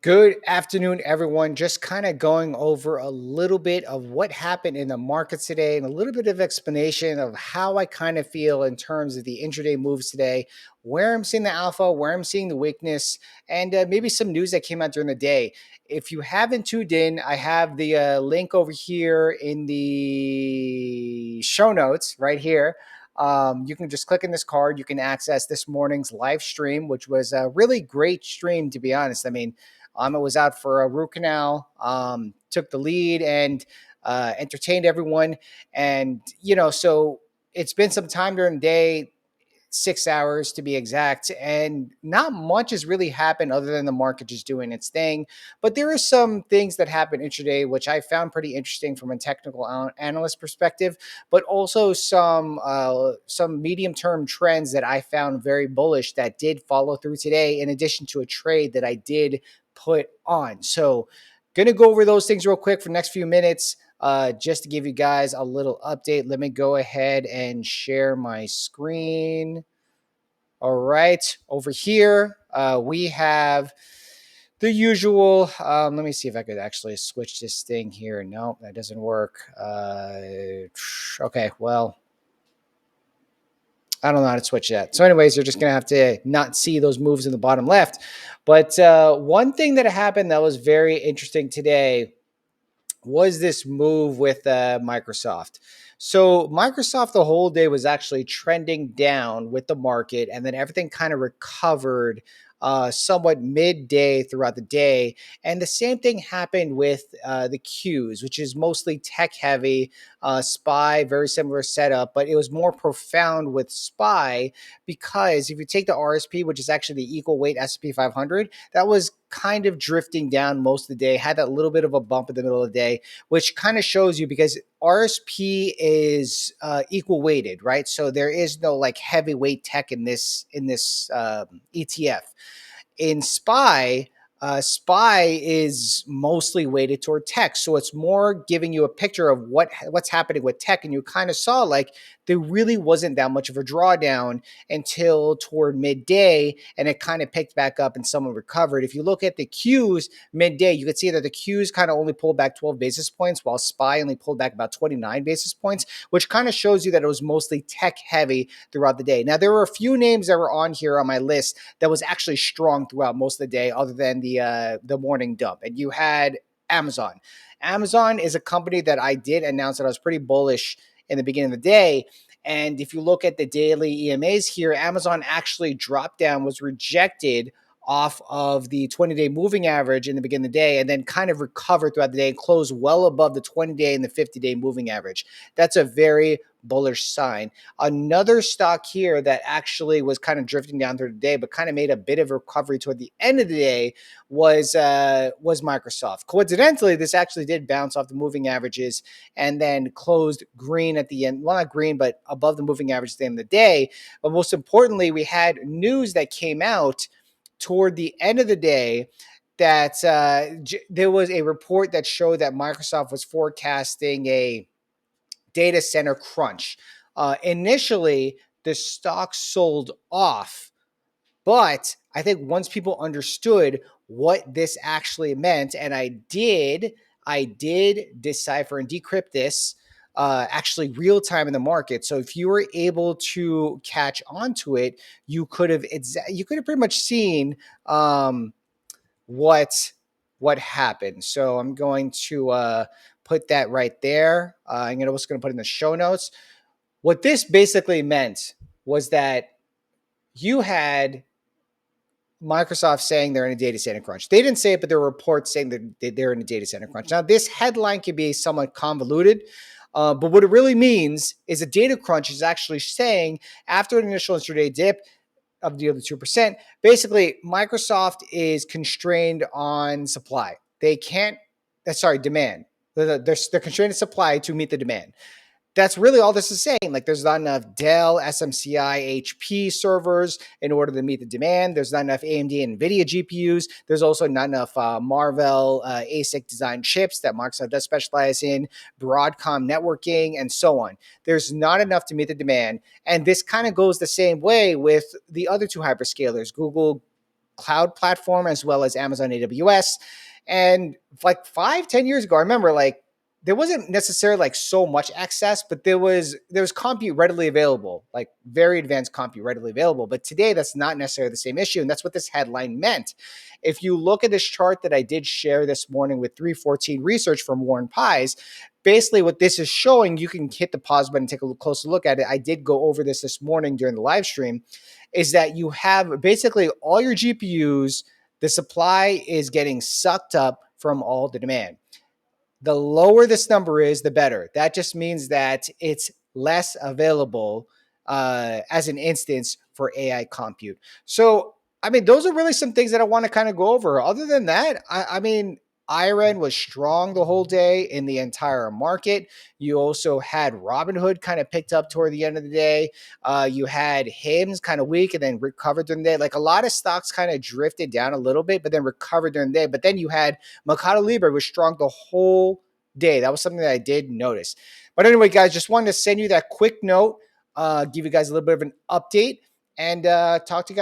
Good afternoon, everyone. Just kind of going over a little bit of what happened in the markets today and a little bit of explanation of how I kind of feel in terms of the intraday moves today, where I'm seeing the alpha, where I'm seeing the weakness, and maybe some news that came out during the day. If you haven't tuned in, I have the link over here in the show notes right here. You can just click in this card. You can access this morning's live stream, which was a really great stream, to be honest. I mean, it was out for a root canal, took the lead and entertained everyone. And, so it's been some time during the day, 6 hours to be exact, and not much has really happened other than the market just doing its thing. But there are some things that happen intraday, which I found pretty interesting from a technical analyst perspective, but also some medium term trends that I found very bullish that did follow through today, in addition to a trade that I did put on. So, gonna go over those things real quick for the next few minutes. Just to give you guys a little update, let me go ahead and share my screen. All right, over here, we have the usual. Let me see if I could actually switch this thing here. No, that doesn't work. Okay, well, I don't know how to switch that. So, anyways, you're just going to have to not see those moves in the bottom left. But one thing that happened that was very interesting today was this move with Microsoft. So Microsoft the whole day was actually trending down with the market, and then everything kind of recovered somewhat midday throughout the day. And the same thing happened with the Qs, which is mostly tech heavy. SPY, very similar setup, but it was more profound with SPY because if you take the RSP, which is actually the equal weight S&P 500, that was kind of drifting down most of the day, had that little bit of a bump in the middle of the day, which kind of shows you because RSP is equal weighted, right? So there is no like heavyweight tech in this ETF. In SPY, SPY is mostly weighted toward tech, so it's more giving you a picture of what's happening with tech, and you kind of saw like there really wasn't that much of a drawdown until toward midday, and it kind of picked back up and someone recovered. If you look at the Qs midday, you can see that the Qs kind of only pulled back 12 basis points, while SPY only pulled back about 29 basis points, which kind of shows you that it was mostly tech heavy throughout the day. Now there were a few names that were on here on my list that was actually strong throughout most of the day, other than the morning dump. And you had Amazon. Amazon is a company that I did announce that I was pretty bullish in the beginning of the day. And if you look at the daily EMAs here, Amazon actually dropped down, was rejected off of the 20-day moving average in the beginning of the day, and then kind of recovered throughout the day and closed well above the 20-day and the 50-day moving average. That's a very bullish sign. Another stock here that actually was kind of drifting down through the day, but kind of made a bit of a recovery toward the end of the day was Microsoft. Coincidentally, this actually did bounce off the moving averages and then closed green at the end. Well, not green, but above the moving average at the end of the day. But most importantly, we had news that came out toward the end of the day that there was a report that showed that Microsoft was forecasting a data center crunch. Initially, the stock sold off, but I think once people understood what this actually meant, and I did decipher and decrypt this actually real time in the market. So if you were able to catch onto it, you could have pretty much seen what what happened. So I'm going to put that right there. I'm also going to put in the show notes. What this basically meant was that you had Microsoft saying they're in a data center crunch. They didn't say it, but there were reports saying that they're in a data center crunch. Now, this headline can be somewhat convoluted, but what it really means is a data crunch is actually saying after an initial intraday dip of the other 2%, basically Microsoft is constrained on supply. They can't, demand. They're constrained to supply to meet the demand. That's really all this is saying. Like, there's not enough Dell, SMCI, HP servers in order to meet the demand. There's not enough AMD and NVIDIA GPUs. There's also not enough Marvell ASIC design chips that Microsoft does specialize in, Broadcom networking, and so on. There's not enough to meet the demand. And this kind of goes the same way with the other two hyperscalers, Google cloud platform as well as Amazon AWS. And like 5-10 years ago, I remember like there wasn't necessarily like so much access, but there was compute readily available, like very advanced compute readily available. But today, that's not necessarily the same issue, and that's what this headline meant. If you look at this chart that I did share this morning with 314 research from Warren Pies, basically what this is showing, you can hit the pause button and take a closer look at it. I did go over this morning during the live stream, is that you have basically all your GPUs, the supply is getting sucked up from all the demand. The lower this number is, the better. That just means that it's less available as an instance for AI compute. So, I mean, those are really some things that I want to kind of go over. Other than that, I mean, IREN was strong the whole day in the entire market. You also had Robinhood kind of picked up toward the end of the day. You had HIMS kind of weak and then recovered during the day. Like a lot of stocks kind of drifted down a little bit, but then recovered during the day. But then you had Mercado Libre was strong the whole day. That was something that I did notice. But anyway, guys, just wanted to send you that quick note, give you guys a little bit of an update, and talk to you guys